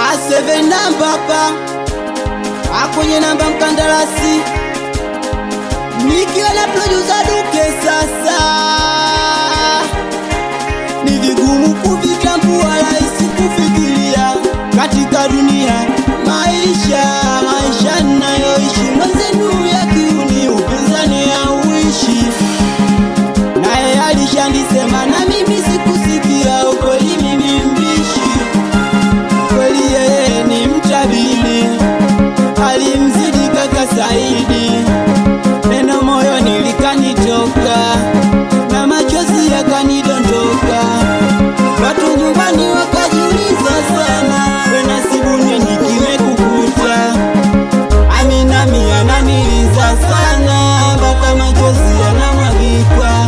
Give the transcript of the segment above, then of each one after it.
A7 namba hapa, kwenye namba mkandarasi, nikiwa na producer Duke. Sasa ni vigumu kuvitambua, rahisi kufikiria katika dunia maisha ninayoishi. Mwenzenu ya kiuni upinzani hauishi, naye alishanisema na mimi sikusikia. Ukweli mimi mbishi, kweli yeye ni mtabili, alimzidi kaka Saidi. Neno moyoni likanitoka na machozi yakanidondoka. Watu nyumbani wakajiuliza sana, we nasibu nini kimekukuta? Amina mia naniliza sana, mpaka machozi yanamwagika.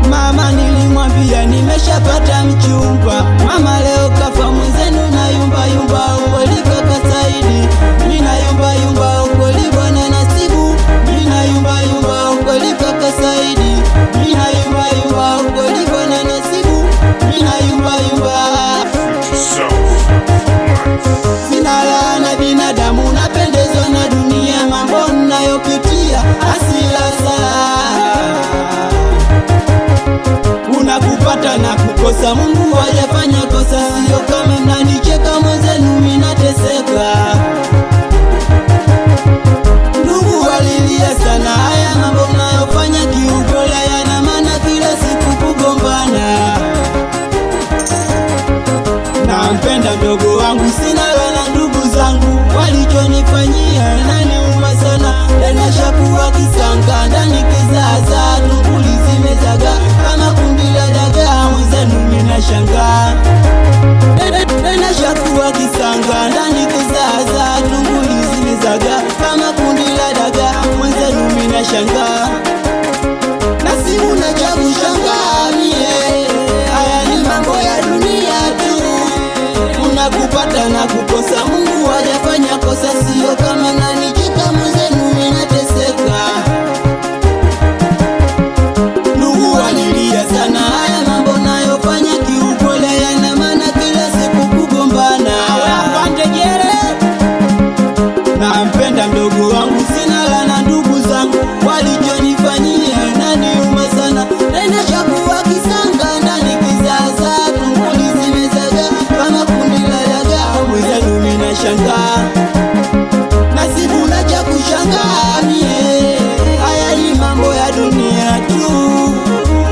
Mama nilimwambia nimeshapata mchumba, mama leo kafa mwenzenu na yumba yumba. Ukweli kaka Saidi, mina yumba yumba. Ukweli bwana Nasibu, mina yumba yumba. Ukweli kaka Saidi, mina yumba yumba. Ukweli bwana Nasibu, mina yumba yumba. Sina laana binadamu, napendezwa na dunia, mambo ninayopitia asila saa. Unakupata na kukosa, Mungu hajafanya kosa. Sio kama mnanicheka, mwenzenu mimi nateseka. Ndugu walilia sana, haya mambo mnayofanya kiukweli yana maana, kila siku kugombana. Nampenda mdogo wangu, sina wala ndugu zangu, walichonifanyia inaniuma sana. Tena shakuwa kisanga ndani kizaza, tunguli zimezaga kama kundi la dagaa. Mwenzenu mimi nashangaa, tena shakuwa kisanga ndani kizaza, tunguli zimezaga kama kundi la dagaa. Mwenzenu mimi nashangaa, Nasibu na cha kushangaa mie. Haya ni mambo ya dunia tu, unakupata na kukosa, Mungu hajafanya kosa. Sio kama nanicheka, mwenzenu mimi nateseka. Ndugu walilia sana, haya mambo nayofanya kiukweli yana maana, kila siku kugombana. Nampenda mdogo wangu, sina lana ndugu zangu, walichonifanyia inaniuma sana. Tena shakuwa kisanga ndani kizaza, tunguli zimezaga kama kundi la dagaa. Mwenzenu mimi nashangaa, Nasibu na cha kushangaa mie. Haya ni mambo ya dunia tu,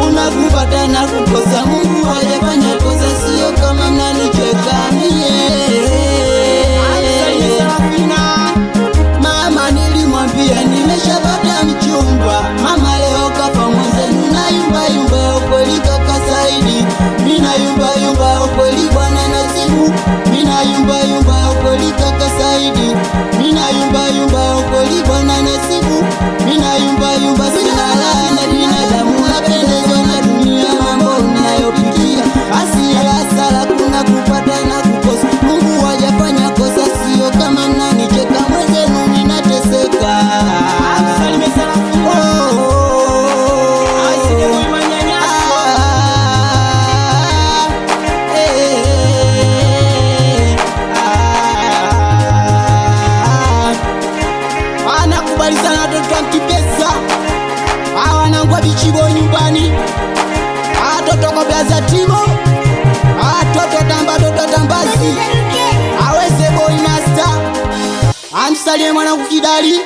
unakupata na kukosa, Mungu hajafanya kosa. Sio kama mnanicheka mie. Mama nilimwambia nimeshapata mchumba, mama leo kafa mwenzenu na yumba yumba. Ukweli kaka Saidi, mina yumba yumba. Ukweli bwana Nasibu, mina yumba yumba. Ukweli kaka Saidi, mina yumba yumba. Ukweli bwana Nasibu, mina yumba yumba. Sina laana binadamu, napendezwa na dunia, mambo ninayopitia asila sala. Kuna kupata na kukosa, Mungu hajafanya kosa. Sio kama mnanicheka, mwenzenu mimi nateseka. Anakubali sana watoto wa Kipesa, wanangwa bichibo nyumbani, watoto kwa Blaza Timo, watoto tamba, toto tambazi, aweze boy master. Amsalie mwanangu Kidali.